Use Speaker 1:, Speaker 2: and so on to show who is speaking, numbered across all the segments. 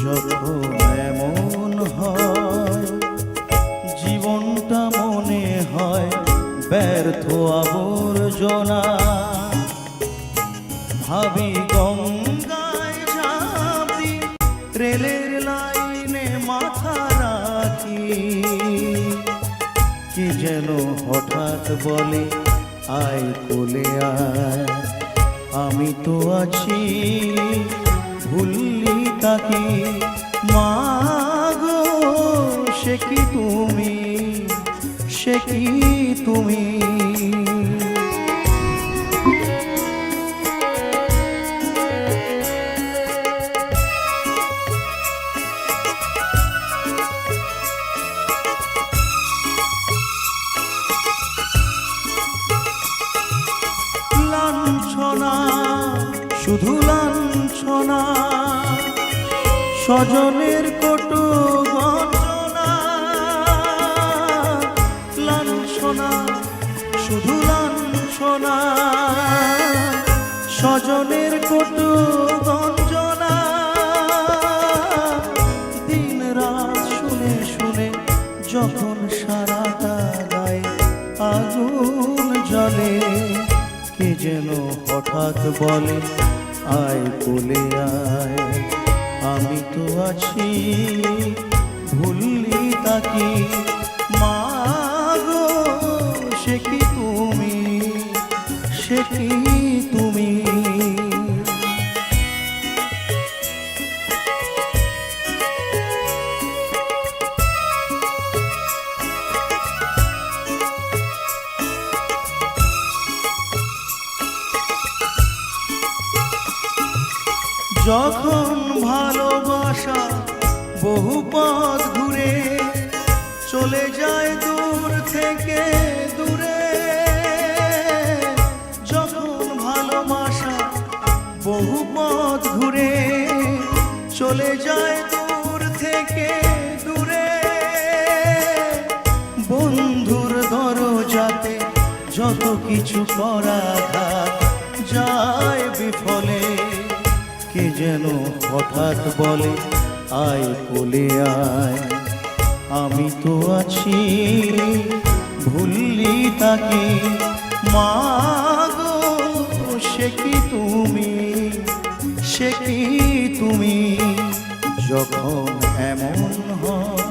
Speaker 1: যখন এমন হয় জীবনটা মনে হয় ব্যর্থ আবর্জনা, ভাবি গঙ্গায় ঝাঁপি রেলের লাইনে মাথা রাখি, কি যেন হঠাৎ বলে আয় কোলে আয়, আমি তো আছি ভুললি তাকে। মা গো সে কি তুমি, সে কি তুমি। লাঞ্ছনা শুধু লাঞ্ছনা, স্বজনের কটু গঞ্জনা, লাঞ্ছনা শুধু লাঞ্ছনা, স্বজনের কটু গঞ্জনা, দিন রাত শুনে শুনে যখন সারাটা গায়ে আগুন জ্বলে, কে যেন হঠাৎ বলে আয় কোলে আয়, আমি তো আছি ভুললি তাকে। মা গো সে কি তুমি, সে কি তুমি। যখন ভালোবাসা বহু পথ ঘুরে চলে যায় দূর থেকে দূরে, যখন ভালোবাসা বহু পথ ঘুরে চলে যায় দূর থেকে দূরে, বন্ধুর দরজাতে যত কিছু করা যায় বিফলে, কে যেন হঠাৎ বলে আয় কোলে আয়, আমি তো আছি ভুললি তাকে। মা গো সে কি তুমি, সে কি তুমি। যখন এমন হয়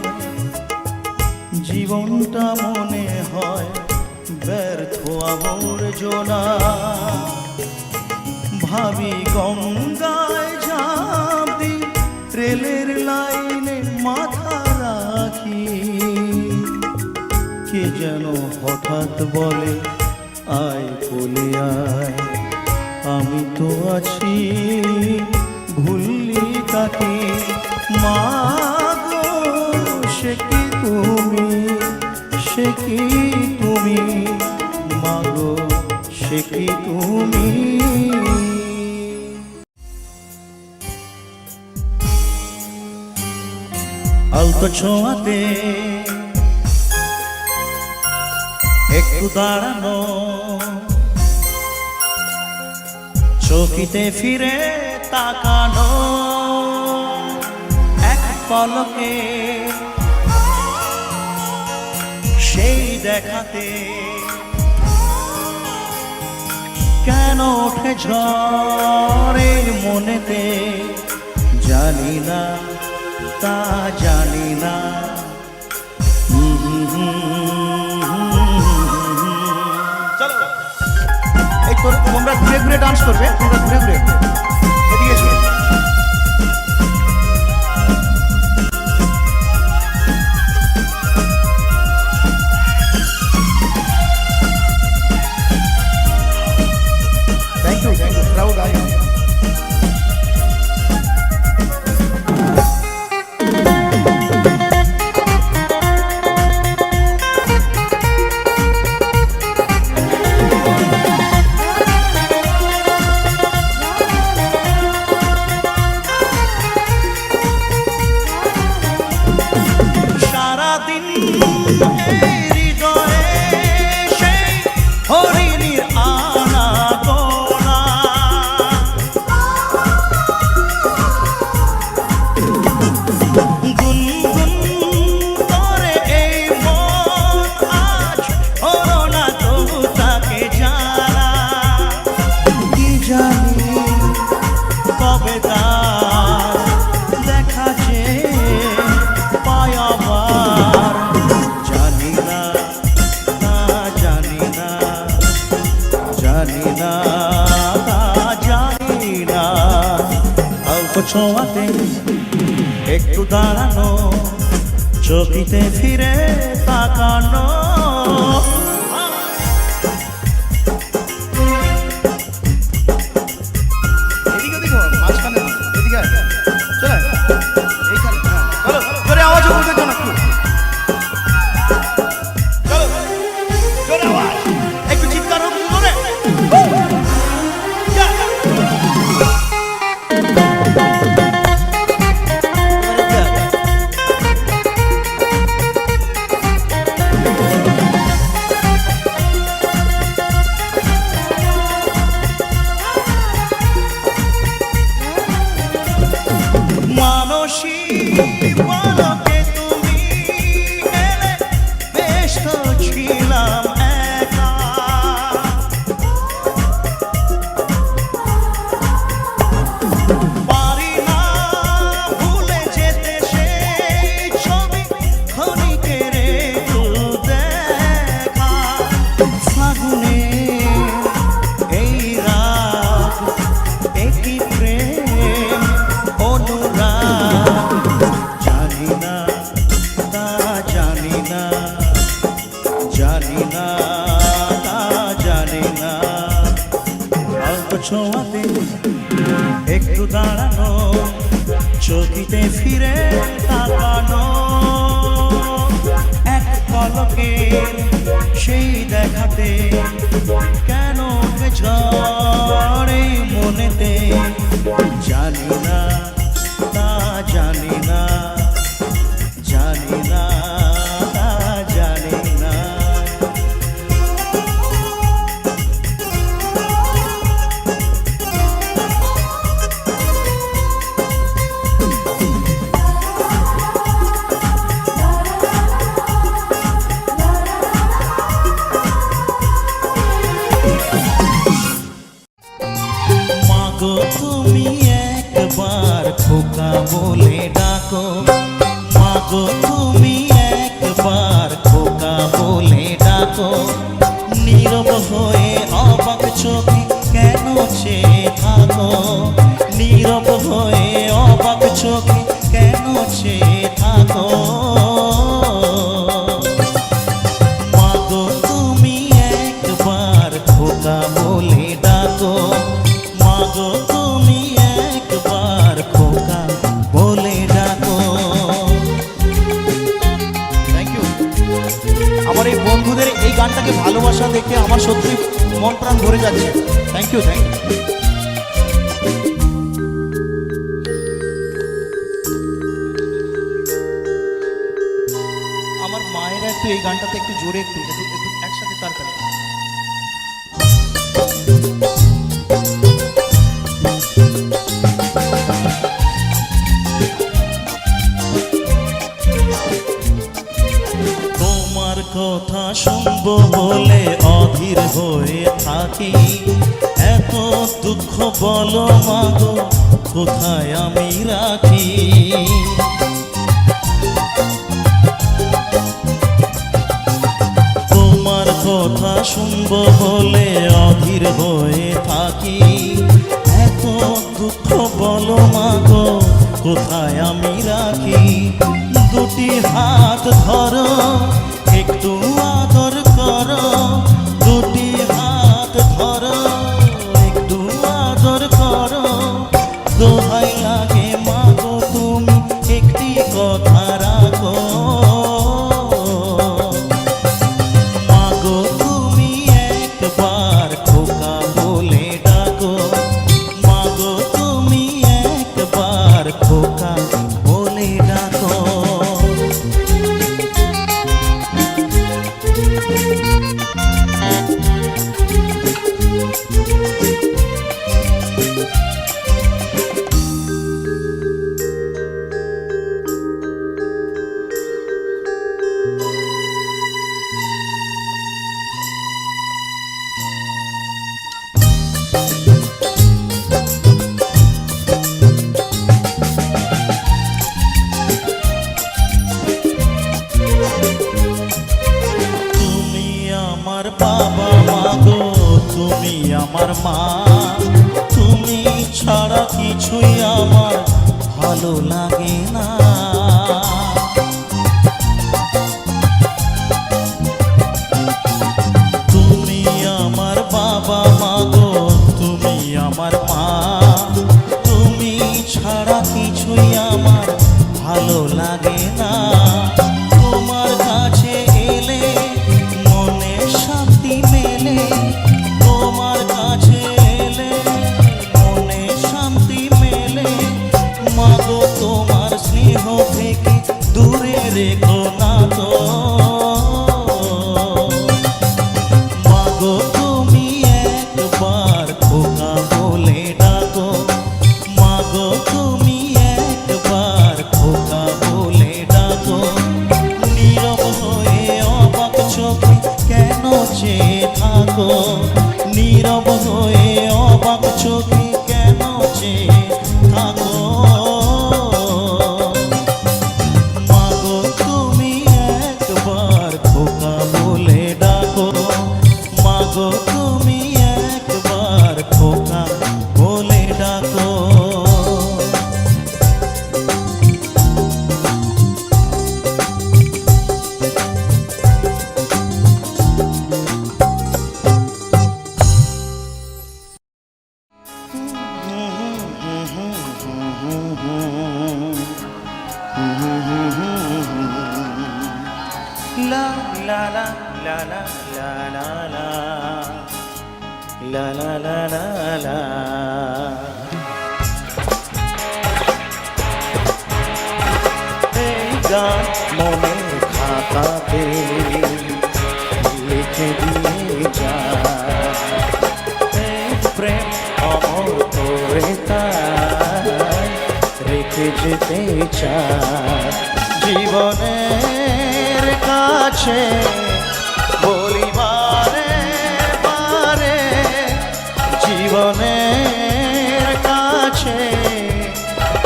Speaker 1: জীবনটা মনে হয় ব্যর্থ আবর্জনা, ভাবি গঙ্গায় ঝাঁপি রেলের লাইনে মাথা রাখি, কে যেন হঠাৎ বলে আয় কোলে আয়, আমি তো আছি ভুললি তাকে। মা গো সে কি তুমি, সে কি তুমি। মা গো সে কি তুমি। আলতো ছোঁয়াতে একটু দাঁড়ানো, চোখিতে ফিরে তাকানো, এক পলকে সেই দেখাতে কেন ওঠে ঝড়ের মনেতে, জানি না তা জানি না। চলো এই তোমরা ঘুরে ঘুরে ডান্স করবে, তোমরা ঘুরে ঘুরে এদিকে এসো। Thank you, thank you, proud I am. কবে তার দেখা যে পায় আবার। জানি না তা জানি না, জানি না তা জানি না। অল্প ছোঁয়াতে একটু দাঁড়ানো, চোখেতে ফিরে তাকানো। এদিকে দেখো, মাঝখানে না, এদিকে আয়। চলে আয়। এইখানে, হ্যাঁ। চলো, জোরে আওয়াজ হোক ওদের জন্য একটু। চলো, জোরে আওয়াজ। একটু চিৎকার হোক জোরে। যা। মানসী বলকে তুমি এলে, বেশ তো ছিলাম একা। পারি না ভুলে যেতে সেই ছবি, ক্ষণিকের একটু দেখা। ফাগুনে এই রাত, একই প্রেম অনুরাগ। জানি না তা জানি না, জানি না তা জানি না। অল্প ছোঁয়াতে একটু দাঁড়ানো, চোখেতে ফিরে তাকানো। এক পলকে সেই দেখাতে কেন ঝড়ে মনেতে। জানি না তা জানি না, জানি না তা জানি না। মাগো তুমি একবার খোকা বলে ডাকো, মাগো তুমি একবার খোকা বলে ডাকো। নীরব হয়ে অবাক চোখে কেন চেয়ে থাকো, নীরব হয়ে অবাক চোখে কেন চেয়ে থাকো। মাগো তুমি একবার খোকা বলে ডাকো, মাগো তুমি একবার খোকা বলে ডাকো। Thank you. আমার এই বন্ধুদের এই গানটাকে ভালোবাসা দেখে আমার সত্যি মন প্রাণ ভরে যাচ্ছে। Thank you, thank you. আমার মায়েরা একটু এই গানটাতে একটু জোরে একটু একটু একটু একসাথে তার কাছে। তোমার কথা শুনবো বলে অধীর হয়ে থাকি, এত দুঃখ বলো মাগো কোথায় আমি রাখি। তোমার কথা শুনবো বলে অধীর হয়ে থাকি, এত দুঃখ বলো মাগো কোথায় আমি রাখি। দুটি হাত ধরো একটু আদর করো, দুটি হাত ধরো একটু আদর করো। দোহাই লাগে মাগো তুমি একটি কথা রাখো, মাগো তুমি একবার খোকা বলে ডাকো, মাগো তুমি একবার খোকা বলে ডাকো। আমার ভালো লাগে না। তুমি আমার বাবা মা গো, তুমি আমার মা, তুমি ছাড়া কিছুই আমার ভালো লাগে না। তোমার কাছে এলে মনে শান্তি মেলে, তোমার কাছে এলে মনে শান্তি মেলে। মাগো তোমার স্নেহ থেকে দূরে রেখো না তো। মাগো তুমি একবার খোকা বলে ডাকো, মাগো তুমি একবার খোকা বলে ডাকো। নীরব হয়ে অবাক চোখে কেন চেয়ে থাকো, নীরব হয়ে অবাক চোখে কেন চেয়ে থাকো। মাগো তুমি একবার খোকা বলে ডাকো, মাগো তুমি একবার খোকা বলে ডাকো। La la la la la la la la la la la la la। এই গান মনের খাতাতে লিখে দিয়ে যায়, এই প্রেম অমর করে তাই রেখে যেতে চায়। জীবনের কাছে বলিবারে পারে, জীবনের কাছে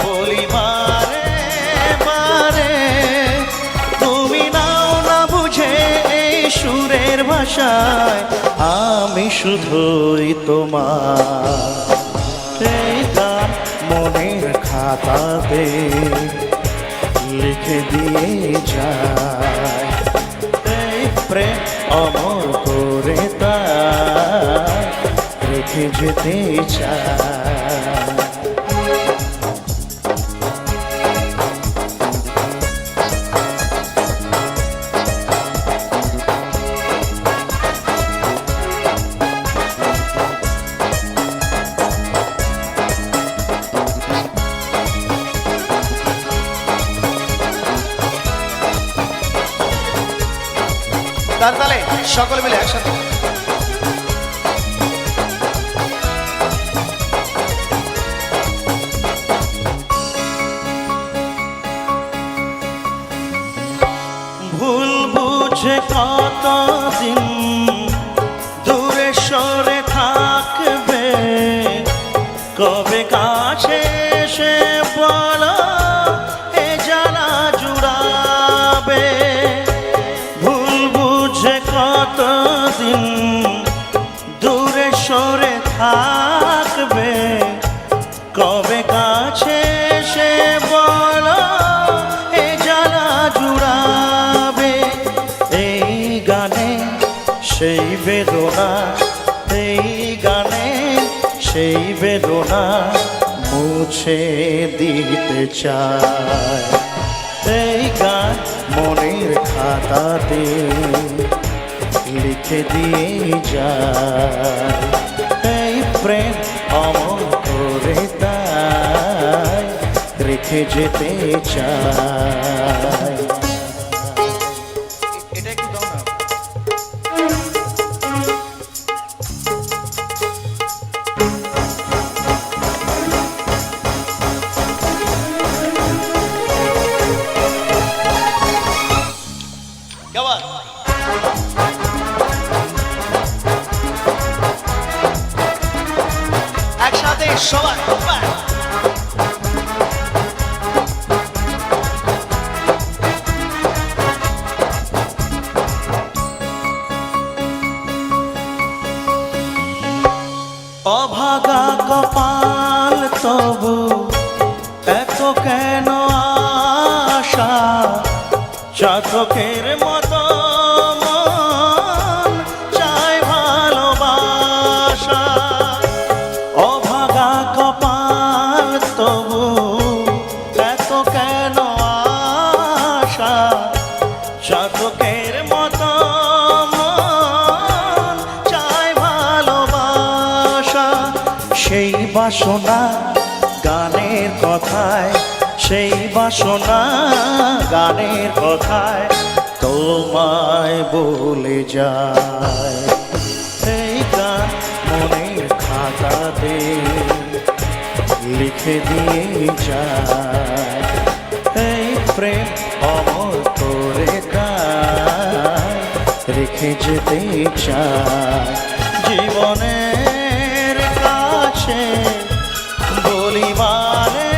Speaker 1: বলিবারে পারে। তুমি নাও না বুঝে এই সুরের ভাষায়, আমি শুধুই তোমার। এই গান মনের খাতাতে লিখে দিয়ে যায়, এই প্রেম অমর করে তাই রেখে যেতে চায়। তার তালে সকলে মিলে একসাথে। ভুল বুঝে কতদিন দূরে সরে থাকবে, কবে কাছে এসে বলো এ জ্বালা জুড়াবে। কতদিন দূরে সরে থাকবে, কবে কাছে সে বলো এ জ্বালা জুড়াবে। এই গানে সেই বেদনা, এই গানে সেই বেদনা মুছে দিতে চায়। এই গান মনের খাতাতে লিখে দিয়ে যায়, এই প্রেম অমর করে তাই রেখে যেতে চায়। এটা একটু দাও না। একসাথে সবাই চাতকের মতো মন চায় ভালোবাসা, অভাগা কপাল তবু এত কেন আশা। চাতকের মতো মন চায় ভালোবাসা, সেই বাসনা গানের কথায়, সেই বাসনা গানের কথায় তোমায় বলে যায়। এই গান মনের খাতাতে লিখে দিয়ে যায়, এই প্রেম অমর করে গায় রেখে যেতে চায়। জীবনের কাছে বলি বারে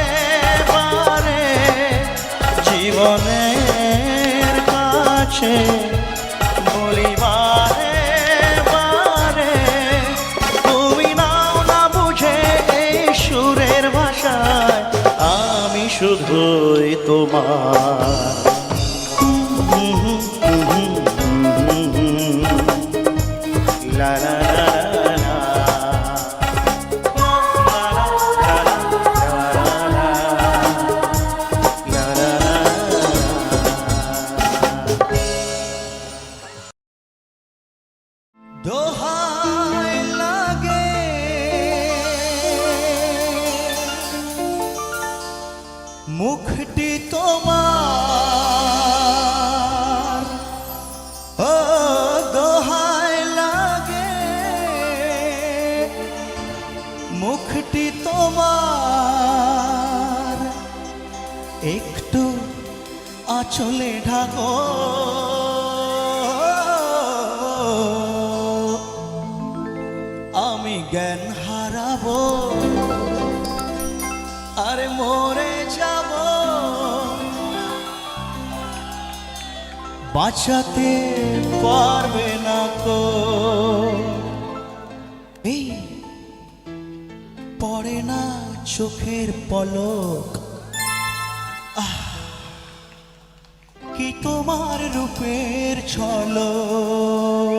Speaker 1: বারে, জীবনের কাছে বলি বারে বারে, তুমি নাও না বুঝে এই সুরের ভাষায়, আমি শুধুই তোমার। লা লা লা লা, দোহাই লাগে মুখটি তোমার, ও দোহাই লাগে মুখটি তোমার, একটু আঁচলে ঢাকো আমি জ্ঞান হারাবো আরে মরে যাব, বাঁচাতে পারবে না কো। এই পড়ে না চোখের পলক, কি তোমার রূপের ঝলক।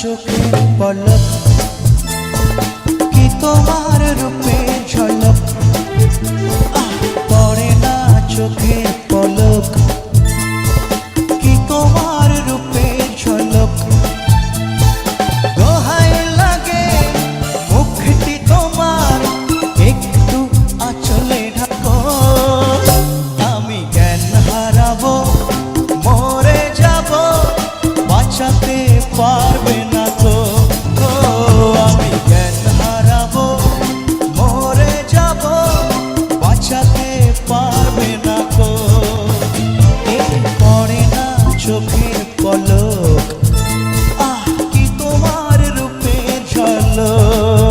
Speaker 1: চোখের পলক, কি তোমার রূপের ঝলক, পড়ে না চোখের পলক, কি তোমার রূপের ঝলক। দোহাই লাগে মুখটি তোমার, একটু আঁচলে ঢাকো আমি জ্ঞান হারাবো মরে যাব, বাঁচাতে পারবে না তো। আমি জ্ঞান হারাবো মরে যাব, বাঁচাতে পারবে না তো। এই পড়ে না চোখের পলক, কি তোমার রূপের ঝলক।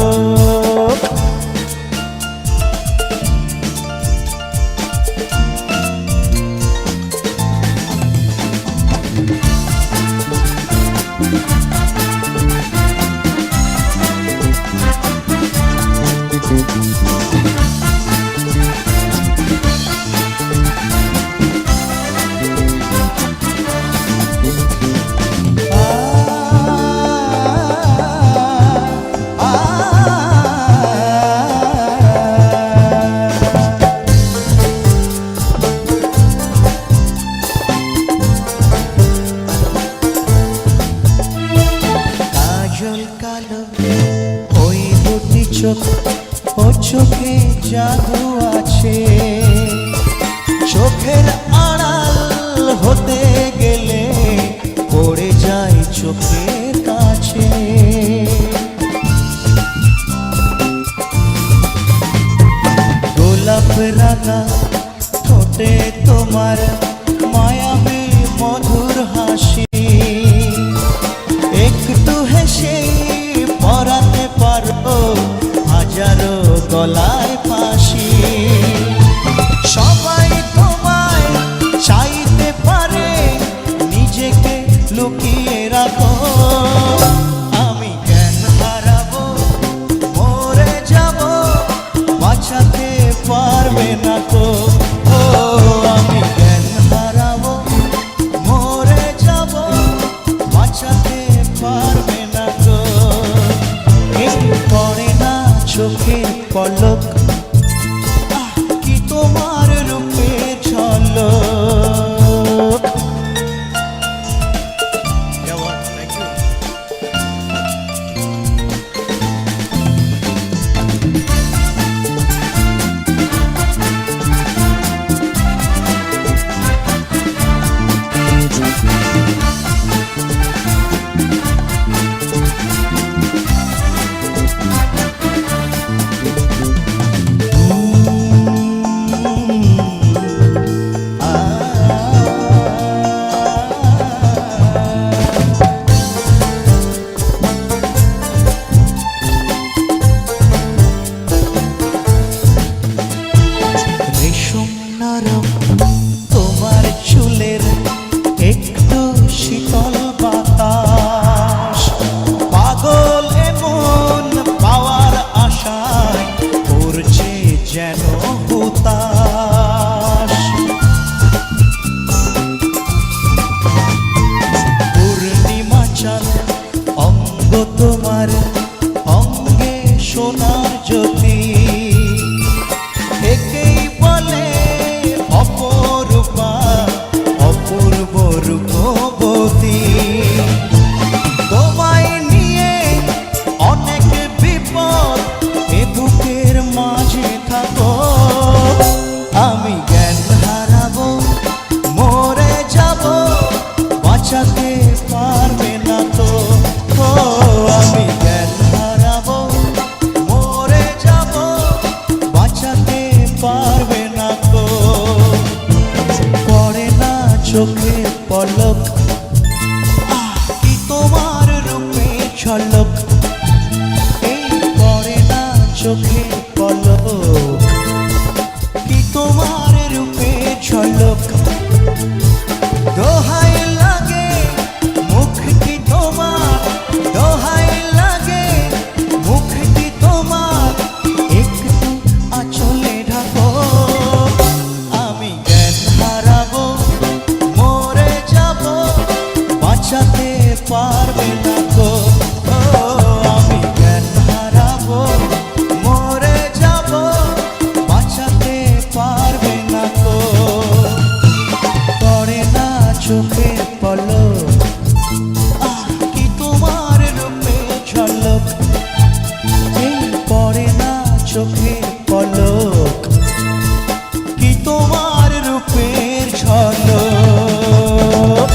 Speaker 1: চোখ, ও চোখে জাদু আছে, চোখের আড়াল হতে গেলে পড়ে যায় চোখের কাছে। একটু হেসে পরাতে পারো হাজারো গলায় ফাঁসি। সবাই তোমায় চাইতে পারে, নিজেকে লুকিয়ে রাখো। আমি জ্ঞান হারাবো, মরে যাব, বাঁচাতে পারবে না তো। ও আমি জ্ঞান হারাবো, মরে যাব, বাঁচাতে পারবে না তো। একটু পড়ে না চোখের পলক, কি তোমার রূপে ঝলক। তোমার চুলের একটু শীতল বাতাস, পাগল এমন পাওয়ার আশায় করছে যেন হুতাশ। পূর্ণিমা চাঁদ অঙ্গ তোমার, অঙ্গে সোনার জ্যোতি, একেই বলে অপরূপা, অপূর্ব রূপবতী। তোমায় নিয়ে অনেক বিপদ, এ বুকের মাঝে থাকো। আমি জ্ঞান হারাবো, মরে যাব, বাঁচাতে পারবে না তো। ও আমি জ্ঞান হারাবো, মরে যাব, বাঁচাতে পারবে না তো। পড়ে না চোখে পলক, কি তোমার রূপে ঝলক। এই পড়ে না চোখে পলক, কি তোমার রূপে ঝলক। দোহাই লাগে মুখটি তোমার, দোহাই লাগে মুখটি তোমার, একটু আঁচলে ঢাকো। আমি জ্ঞান হারাবো, মরে যাব, বাঁচাতে পারবে না তো। ও আমি জ্ঞান হারাবো, মরে যাব, বাঁচাতে পারবে না তো। পড়ে না চোখে পলক, কি তোমার রূপে ঝলক। এই পড়ে না চোখে পলক, কি তোমার রূপের ঝলক।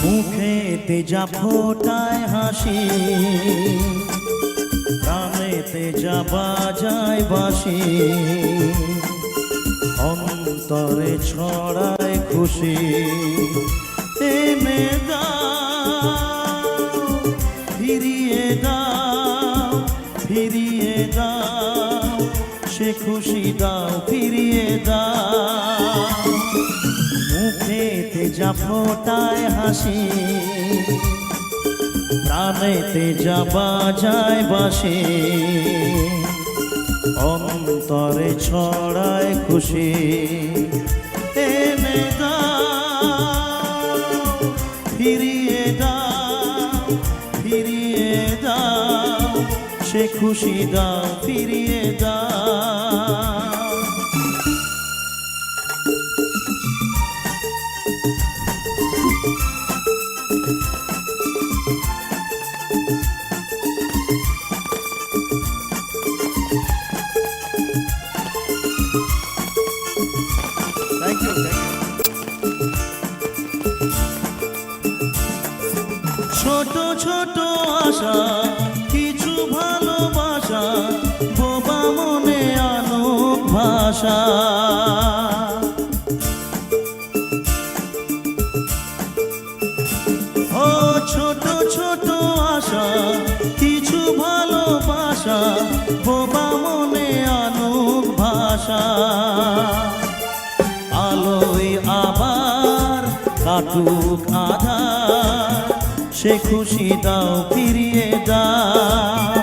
Speaker 1: মুখেতে যা ফোটায় হাসি, প্রাণেতে যা বাজায় বাঁশি, অন্তরে ছড়ায় খুশি। এনে দাও, ফিরিয়ে দাও, ফিরিয়ে দাও, সে খুশি দাও, ফিরিয়ে দাও। মুখেতে যা ফোটায় হাসি, প্রাণেতে যা বাজায় বাঁশি, অন্তরে ছড়ায় খুশি। এনে দাও, ফিরিয়ে দাও, ফিরিয়ে দাও, সে খুশি দাও, ফিরিয়ে দাও। Thank you. ছোট ছোট আশা, কিছু ভালোবাসা, বোবা মনে আলোক ভাষা। থাকুক আধার, সে খুশি দাও ফিরিয়ে দাও।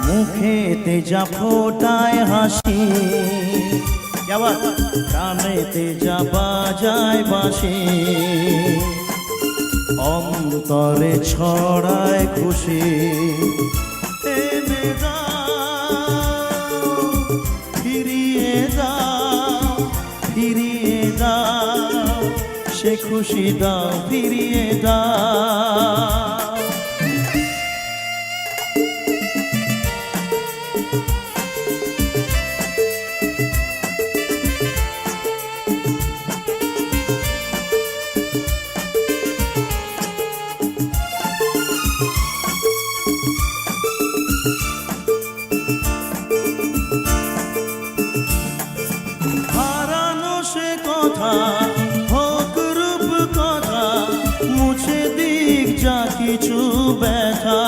Speaker 1: মুখেতে যা ফোটায় হাসি, প্রাণেতে যা বাজায় বাঁশি, অন্তরে ছড়ায় খুশি। এনে দাও, ফিরিয়ে দাও, ফিরিয়ে দাও, সে খুশি দাও ফিরিয়ে দাও। হারানো সে কথা হোক রূপ কথা, মুছে দিক যা কিছু ব্যথা।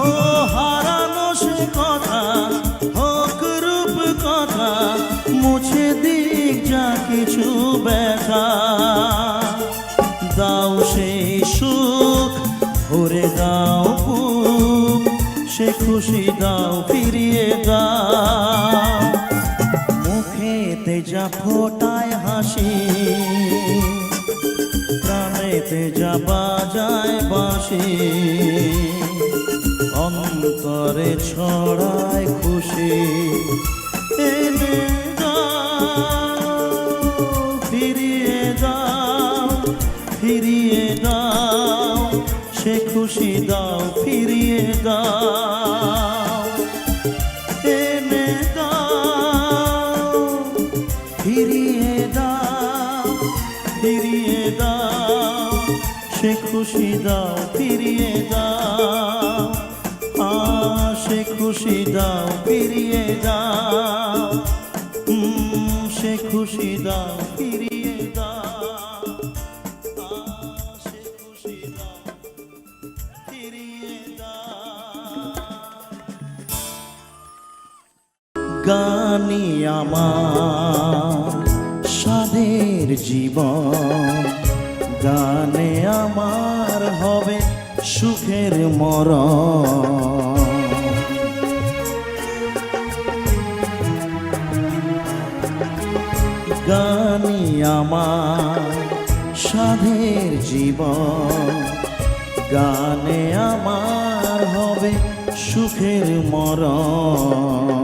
Speaker 1: ও হারানো সে কথা হোক রূপ কথা, মুছে দিক যা কিছু ব্যথা। দাও সেই সুখ ভরে দাও বুক, সে খুশি দাও ফিরিয়ে দাও। মুখেতে যা ফোটায় হাসি, প্রাণেতে যা বাজায় বাঁশি, অন্তরে ছড়ায় খুশি। এনে দাও, ফিরিয়ে দাও, ফিরিয়ে দাও, সে খুশি দাও ফিরিয়ে দাও। এনে দাও, ফিরিয়ে দাও, ফিরিয়ে দাও, সে খুশি দাও ফিরিয়ে দাও। সে খুশি দাও ফিরিয়ে দাও, সে খুশি দাও ফিরিয়ে দাও। সে খুশি দাও ফিরিয়ে দাও। গানি আমার সাধের জীবন, গানে আমার হবে সুখের মরণ। গানি আমার সাধের জীবন, গানে আমার হবে সুখের মরণ।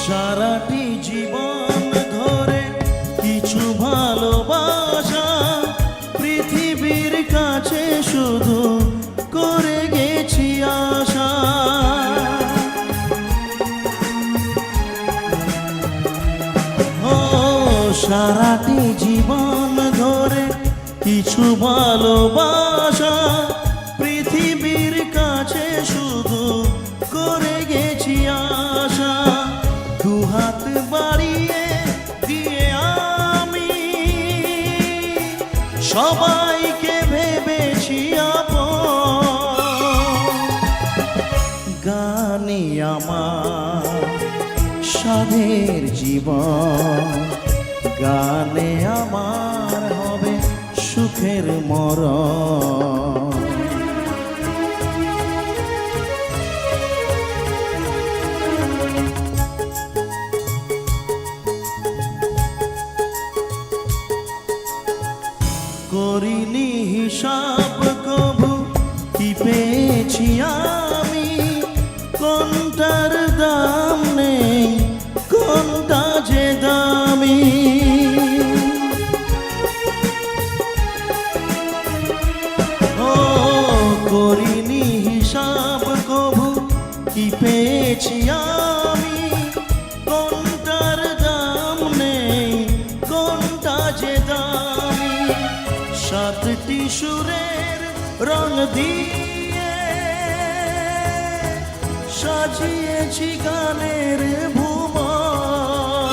Speaker 1: সারাটি জীবন ধরে কিছু ভালোবাসা পৃথিবীর কাছে শুধু করে গেছি আশা। ও সারাটি জীবন ধরে কিছু ভালোবাসা পৃথিবীর কাছে শুধু করে গেছি আশা। দুহাত বাড়িয়ে দিয়ে আমি সবাইকে ভেবেছি আপন। গানি আমার সাধের জীবন, গানে আমার হবে সুখের মরণ। করিনি হিসাব কবু কি পেয়েছি আমি, কোনটার দাম নেই কোনটা যে দামি। ও করিনি হিসাব কবু কি পেয়েছি আমি, কোনটার দাম নেই কোনটা যে দামি। সাতটি সুরে দিয়ে সাজিয়েছি গানের ভুবন,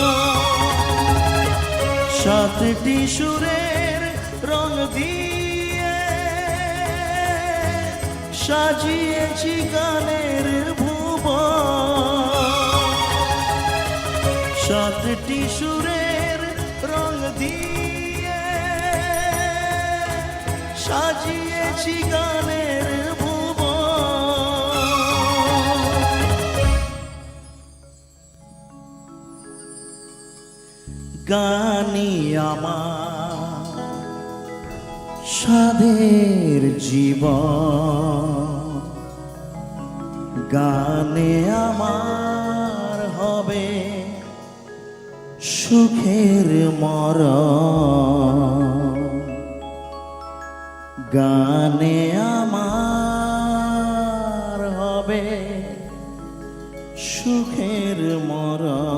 Speaker 1: সাতটি সুরের রং দিয়ে সাজিয়েছি গানের ভুবন, সাতটি সুরের রং দিয়ে সাজিয়েছি গানের ভুবন। গানি আমার সাধের জীবন, গানে আমার হবে সুখের মরণ, গানে আমার হবে সুখের মরণ।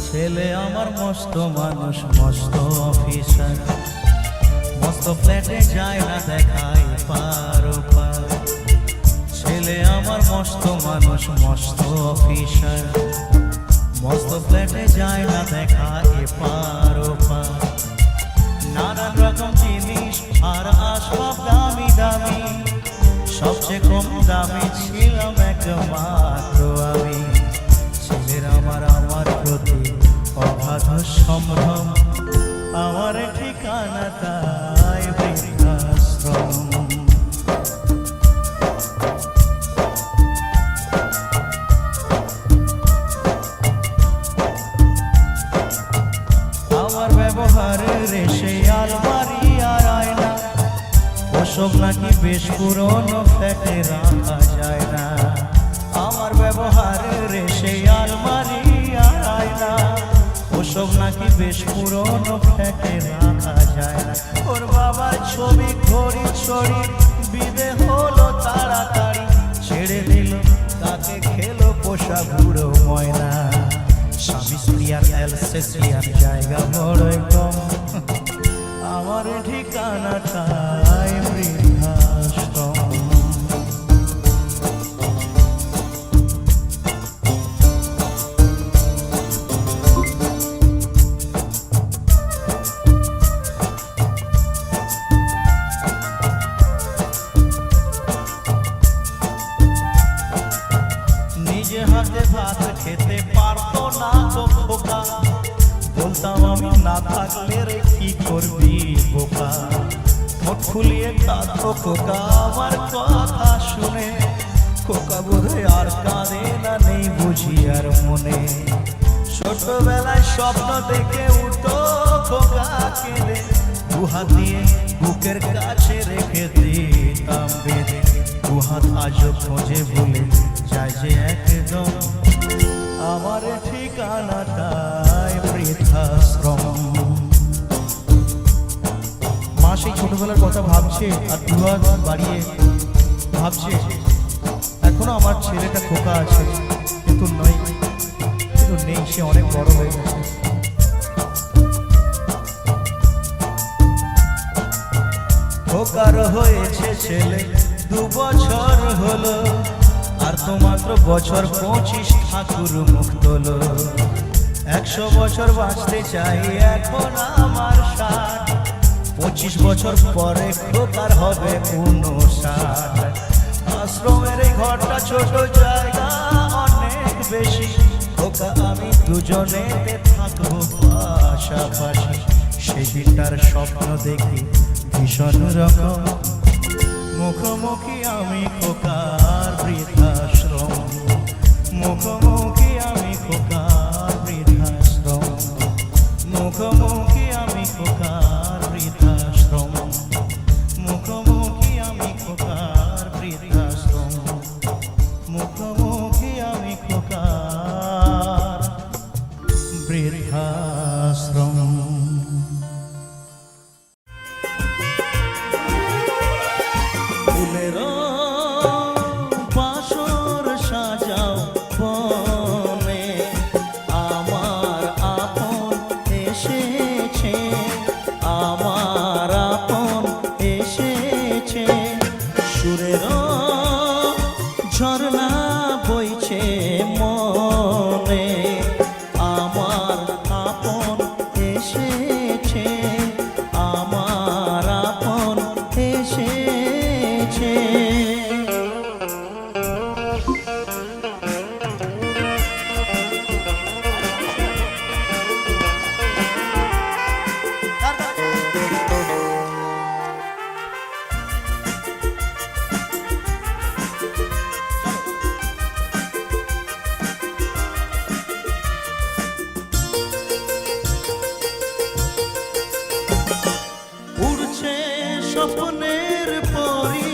Speaker 1: ছেলে আমার মস্ত মানুষ, মস্ত অফিসার, মস্ত ফ্ল্যাটে যায় না দেখায় পার পার। ছেলে আমার মস্ত মানুষ, মস্ত অফিসার, মস্ত ফ্ল্যাটে যায় না দেখায় পার পার। নানান রকম জিনিস আর আসবাব দামি দামি, সবচেয়ে কম দামি ছিলাম একমাত্র আমি। ছেলের আমার প্রতি অগাধ সম্ভ্রম, আমার ঠিকানা তাই বৃদ্ধাশ্রম। আমার ব্যবহারের রেশে আলমারি আর আয়না, ওসব নাকি বেশ পুরনো ফ্ল্যাটে রাখা যায় না। আমার ব্যবহারের রেশে আলমারি আর আয়না, ওসব নাকি বেশ পুরনো ফ্ল্যাটে রাখা যায় না। ওর বাবার ছবি ঘড়ি ছড়ি বিদে হলো তাড়াতাড়ি, ছেড়ে দিল তাকে খেলো পোষা বুড়ো ময়না। স্বামী স্ত্রী আর অ্যালসেসিয়ার জায়গা বড়ই কম, আমার ঠিকানাটাই বৃদ্ধাশ্রম। নিজে হাতে ভাত খেতে পারতো না তো খোকা, বলতাম আমি না থাকলে রে কি করবি বোকা। ঠোঁট ফুলিয়ে কাঁদতো খোকা আমার কথা শুনে, খোকা বোধহয় আর কাঁদে না, নেই বুঝি আর মনে। ছোটবেলায় স্বপ্ন দেখে উঠতো খোকা কেঁদে, দুহাত দিয়ে বুকের কাছে রেখে দিতাম বেঁধে। দুহাত আজও খোঁজে ভুলে যায় যে একদম, আমার ঠিকানাটাই বৃদ্ধাশ্রম। মা সেই ছোটবেলার কথা ভাবছে আর দুহাত বাড়িয়ে ভাবছে, এখনো আমার ছেলেটা খোকা আছে, কিন্তু নেই, সে অনেক বড় হয়ে গেছে। খোকার হয়েছে ছেলে 2 বছর হলো, আর তো মাত্র বছর 25 ঠাকুর মুখ তোলো। 100 বছর বাঁচতে চাই এখন আমার 60, 25 বছর পরে খোকার হবে 59। আশ্রমের এই ঘরটা ছোট, জায়গা অনেক বেশি, খোকা আমি দুজনেতে থাকবো পাশাপাশি। সেদিনটার স্বপ্ন দেখি ভীষণ রকম, মুখোমুখি আমি খোকার বৃদ্ধাশ্রম, মুখোমুখি আমি খোকার বৃদ্ধাশ্রম। আমি খোকার বৃদ্ধাশ্রম, মুখোমুখি আমি খোকার বৃদ্ধাশ্রম, মুখোমুখি আমি খোকার বৃদ্ধাশ্রম। ফুলেরও বাসর সাজাও বনে, আমার আপন এসেছে, আমার আপন এসেছে। সুরেরও ঝর্ণা বইছে মনে, আমার আপন এসেছে, আমার আপন এসেছে। উড়ছে স্বপ্নের পরি,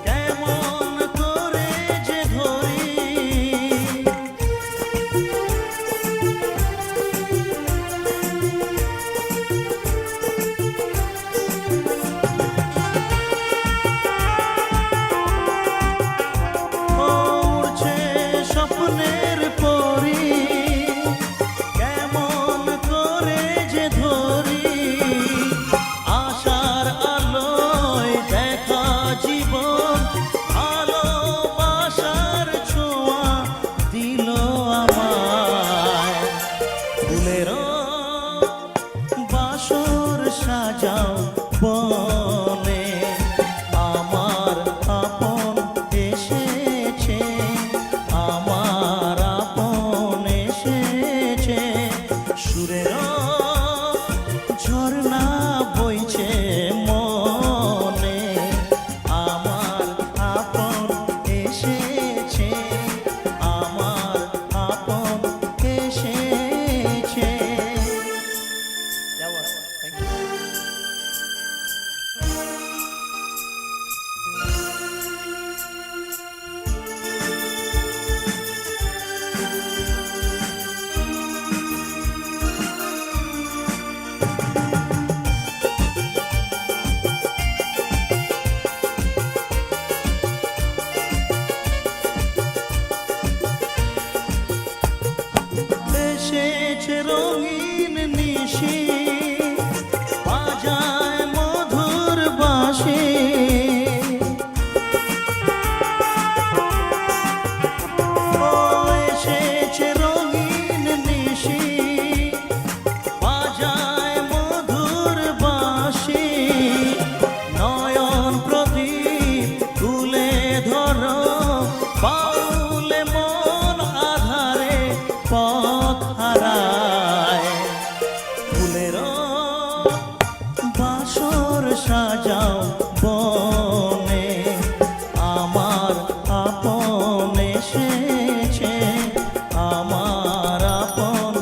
Speaker 1: কেমন করে যে ধরি, উড়ছে স্বপ্নের পরি, কেমন করে যে ধরি, আশার আলোয় দেখা জীবন, ভালোবাসার ছোঁয়া দিল আমায়। ফুলেরও বাসর সাজাও বনে, আমার আপন এসেছে, আমার আপন এসেছে। সুরেরও ঝর্ণা বইছে মনে, আমার আপন এসেছে, আমার আপন এসেছে। এসেছে রঙিন নিশি, বাজায় মধুর বাঁশি, ও এসেছে রঙিন নিশি, বাজায় মধুর বাঁশি। নয়ন প্রদীপ তুলে ধরো, বাউলে মন আধারে পথ হারায়। ফুলেরও বাসর সাজাও বনে, আমার আপন এসেছে, আমার আপন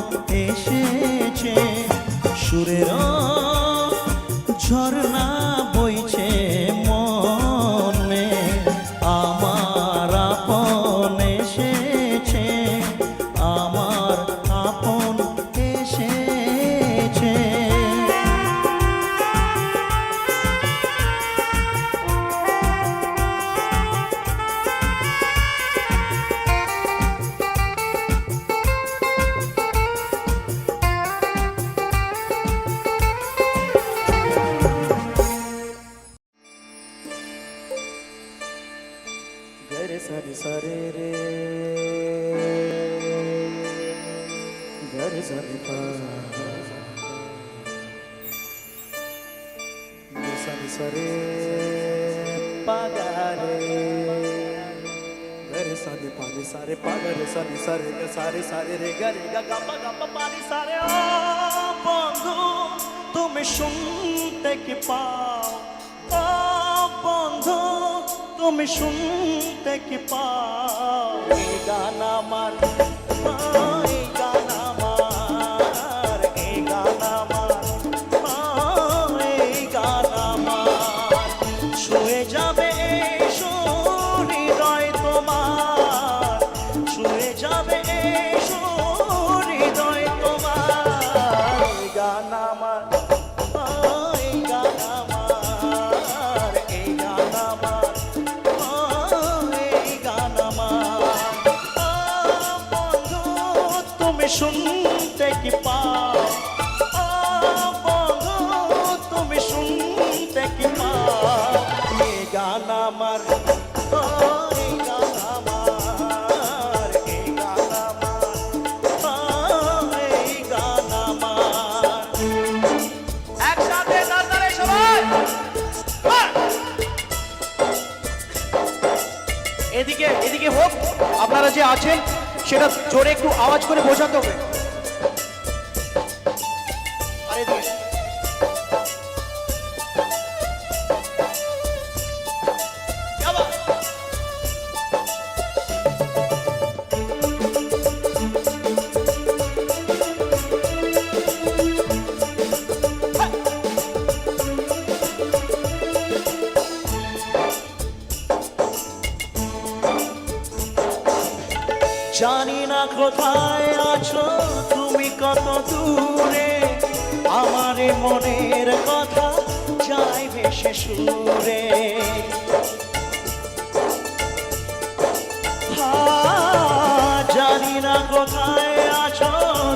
Speaker 1: এসেছে। সুরেরও ঝর্ণা বইছে মনে, আমার আপন এসেছে, আমার আপন এসেছে। गरे सारे सारे रे, गरे सारे पा, सारे सारे पागारे, गरे सारे पानी सारे पागरे सारे सारे ग सारे सारे रे गरे गा गा पानी सारे। ओ बंधु তুমি শুনতে কি পাও, ও বন্ধু তুমি শুনতে কি পাও, এই গান আমার, এই গান আমার, এই গান আমার।
Speaker 2: এদিকে এদিকে হোক, আপনারা যে আছেন সেটা জোরে একটু আওয়াজ করে বোঝাতে হবে। আর এদিকে আবার।
Speaker 1: জানি না কোথায় আছো তুমি, কত দূরে আমার এই মনের কথা যাই ভেসে সুরে। জানি না কোথায় আছো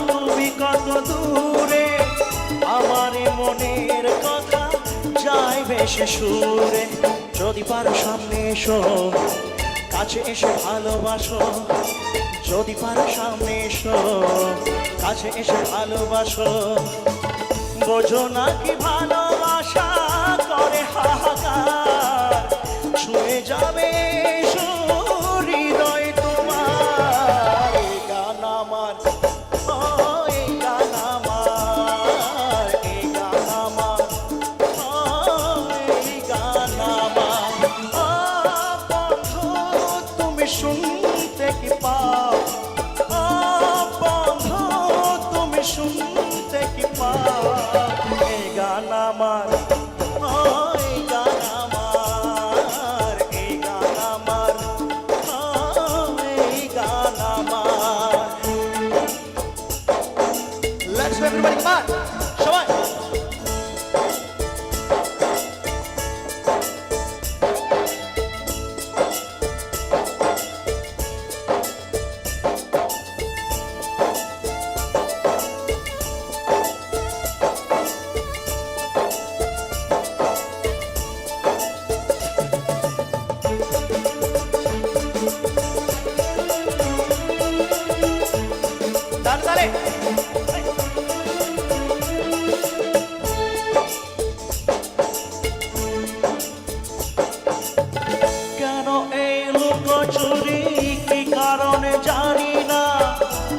Speaker 1: তুমি, কত দূরে আমার এই মনের কথা যাই ভেসে সুরে। যদি পারো সামনে এসো, কাছে এসে ভালোবাসো। যদি পারো সামনে এসো, কাছে এসে ভালোবাসো। বোঝো না কি ভালোবাসা করে হাহাকার, ছুঁয়ে যাবে হৃদয় তোমার। এই গান আমার, ও এই গান আমার, এই গান আমার, ও এই গান আমার। ও বন্ধু তুমি শুনতে কি পাও, ও বন্ধু তুমি শুনতে কি পাও। এই গান আমার, ও এই গান আমার, এই গান আমার, ও এই গান আমার।
Speaker 2: Let's go everybody, come on, সবাই। তালে তালে।
Speaker 1: কেন এই লুকোচুরি, কি কারণে জানি না।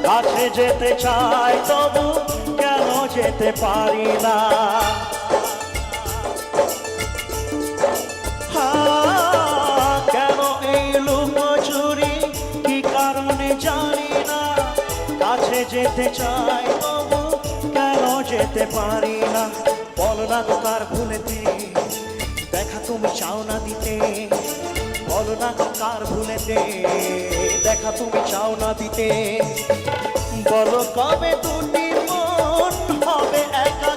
Speaker 1: কাছে যেতে চাই তবু কেন যেতে পারি না। কেন এই লুকোচুরি, কি কারণে জানি না। কাছে যেতে চাই তবু কেন যেতে পারি না। বলো না তো কার ভুলেতে দেখা তুমি চাও না দিতে। বলো না তো কার ভুলেতে দেখা তুমি চাও না দিতে। বলো কবে দুটি মন হবে একা